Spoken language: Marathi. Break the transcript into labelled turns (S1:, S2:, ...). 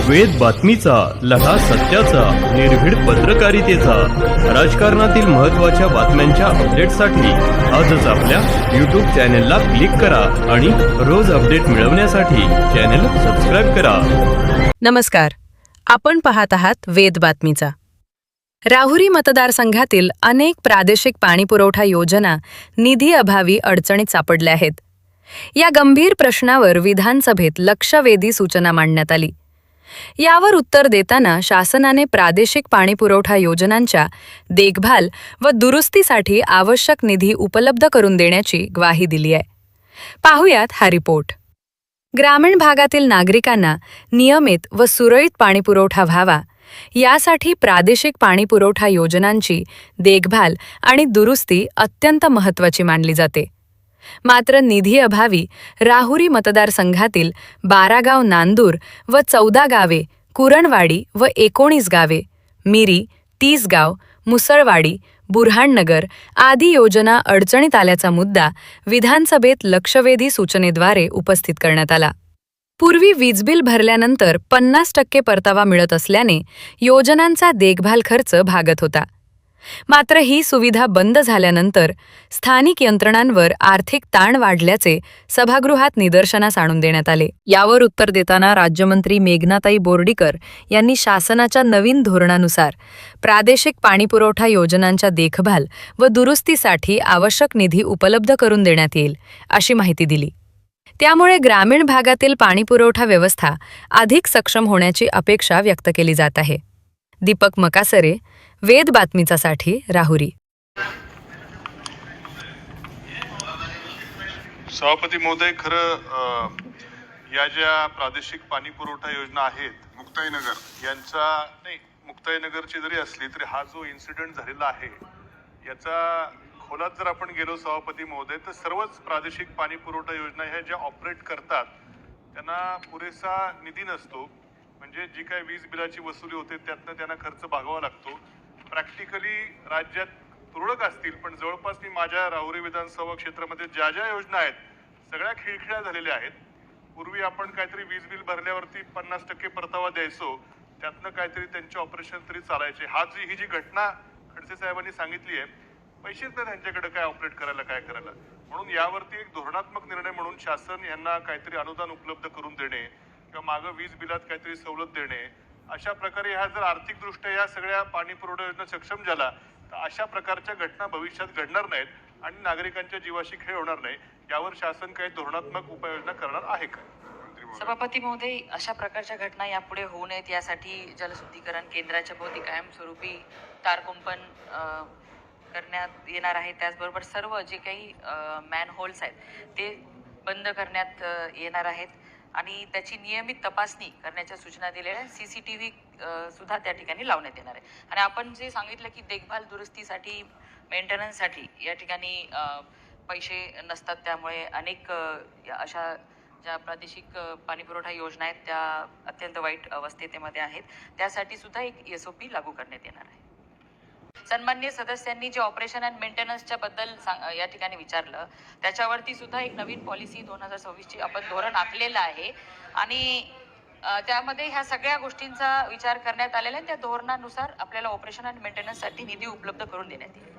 S1: वेद बातमीचा, लढा सत्याचा, निर्भीड पत्रकारितेचा, राजकारणातील महत्त्वाच्या बातम्यांच्या अपडेटसाठी आजच आपल्या यूट्यूब चॅनेलला क्लिक करा आणि रोज अपडेट मिळवण्यासाठी चॅनेल सबस्क्राईब करा.
S2: नमस्कार, आपण पाहत आहात वेद बातमीचा. राहुरी मतदारसंघातील अनेक प्रादेशिक पाणीपुरवठा योजना निधी अभावी अडचणीत सापडल्या आहेत. या गंभीर प्रश्नावर विधानसभेत लक्षवेधी सूचना मांडण्यात आली. यावर उत्तर देताना शासनाने प्रादेशिक पाणीपुरवठा योजनांच्या देखभाल व दुरुस्तीसाठी आवश्यक निधी उपलब्ध करून देण्याची ग्वाही दिली आहे. पाहुयात हा रिपोर्ट. ग्रामीण भागातील नागरिकांना नियमित व सुरळीत पाणीपुरवठा व्हावा यासाठी प्रादेशिक पाणीपुरवठा योजनांची देखभाल आणि दुरुस्ती अत्यंत महत्त्वाची मानली जाते. मात्र निधी अभावी राहुरी मतदारसंघातील 12 गाव नांदूर व 14 गावे कुरणवाडी व 19 गावे मिरी, 30 गाव मुसळवाडी, बुऱ्हाणनगर आदी योजना अडचणीत आल्याचा मुद्दा विधानसभेत लक्षवेधी सूचनेद्वारे उपस्थित करण्यात आला. पूर्वी वीज बिल भरल्यानंतर 50% परतावा मिळत असल्याने योजनांचा देखभाल खर्च भागत होता. मात्र ही सुविधा बंद झाल्यानंतर स्थानिक यंत्रणांवर आर्थिक ताण वाढल्याचे सभागृहात निदर्शनास आणून देण्यात आले. यावर उत्तर देताना राज्यमंत्री मेघनाताई बोर्डीकर यांनी शासनाच्या नवीन धोरणानुसार प्रादेशिक पाणीपुरवठा योजनांच्या देखभाल व दुरुस्तीसाठी आवश्यक निधी उपलब्ध करून देण्यात येईल अशी माहिती दिली. त्यामुळे ग्रामीण भागातील पाणीपुरवठा व्यवस्था अधिक सक्षम होण्याची अपेक्षा व्यक्त केली जात आहे. दीपक मकासरे, वेद बातमीचासाठी राहुरी.
S3: सभापती महोदय, खरं या ज्या प्रादेशिक पाणी पुरवठा योजना आहेत मुक्ताईनगरची जरी असली तरी हा जो इन्सिडेंट झालेला आहे याचा खोलात जर आपण गेलो सभापती महोदय, तर सर्वच प्रादेशिक पाणी पुरवठा योजना ह्या ज्या ऑपरेट करतात त्यांना पुरेसा निधी नसतो. म्हणजे जी काय वीज बिलाची वसुली होते त्यातनं त्यांना खर्च भागवावा लागतो. प्रॅक्टिकली राज्यात तुरळक असतील, पण जवळपास मी माझ्या राहुरी विधानसभा क्षेत्रामध्ये ज्या ज्या योजना आहेत सगळ्या खिळखिळ्या झालेल्या आहेत. पूर्वी आपण काहीतरी वीज बिल भरल्यावरती 50% परतावा द्यायचो, त्यातनं काहीतरी त्यांचे ऑपरेशन तरी चालायचे. ही जी घटना खडसे साहेबांनी सांगितली आहे, पैसेच नाही त्यांच्याकडे काय ऑपरेट करायला, काय करायला. म्हणून यावरती एक धोरणात्मक निर्णय म्हणून शासन यांना काहीतरी अनुदान उपलब्ध करून देणे किंवा मागं वीज बिलात काहीतरी सवलत देणे, अशा प्रकारे ह्या जर आर्थिकदृष्ट्या या सगळ्या पाणी पुरवठा योजना सक्षम झाला तर अशा प्रकारच्या घटना भविष्यात घडणार नाहीत आणि नागरिकांच्या जीवाशी खेळ होणार नाही. यावर शासन काही धोरणात्मक उपाययोजना करणार आहे का?
S4: सभापती महोदय, अशा प्रकारच्या घटना यापुढे होऊ नयेत यासाठी जलशुद्धीकरण केंद्राच्या भोवती कायमस्वरूपी तारकुंपण करण्यात येणार आहे. त्याचबरोबर सर्व जे काही मॅनहोल्स आहेत ते बंद करण्यात येणार आहेत आणि त्याची नियमित तपासणी करण्याच्या सूचना दिलेल्या आहेत. CCTV सुद्धा त्या ठिकाणी लावण्यात येणार आहे. आणि आपण जे सांगितलं की देखभाल दुरुस्तीसाठी, मेंटेनन्ससाठी या ठिकाणी पैसे नसतात, त्यामुळे अनेक अशा ज्या प्रादेशिक पाणीपुरवठा योजना आहेत त्या अत्यंत वाईट अवस्थेमध्ये आहेत. त्यासाठी सुद्धा एक SOP लागू करण्यात येणार आहे. सन्माननीय सदस्यांनी जे ऑपरेशन अँड मेंटेनन्सच्या बद्दल या ठिकाणी विचारलं, त्याच्यावरती सुद्धा एक नवीन पॉलिसी 2026ची आपण धोरण आखलेलं आहे आणि त्यामध्ये ह्या सगळ्या गोष्टींचा विचार करण्यात आलेला आहे. त्या धोरणानुसार आपल्याला ऑपरेशन अँड मेंटेनन्ससाठी निधी उपलब्ध करून देण्यात येईल.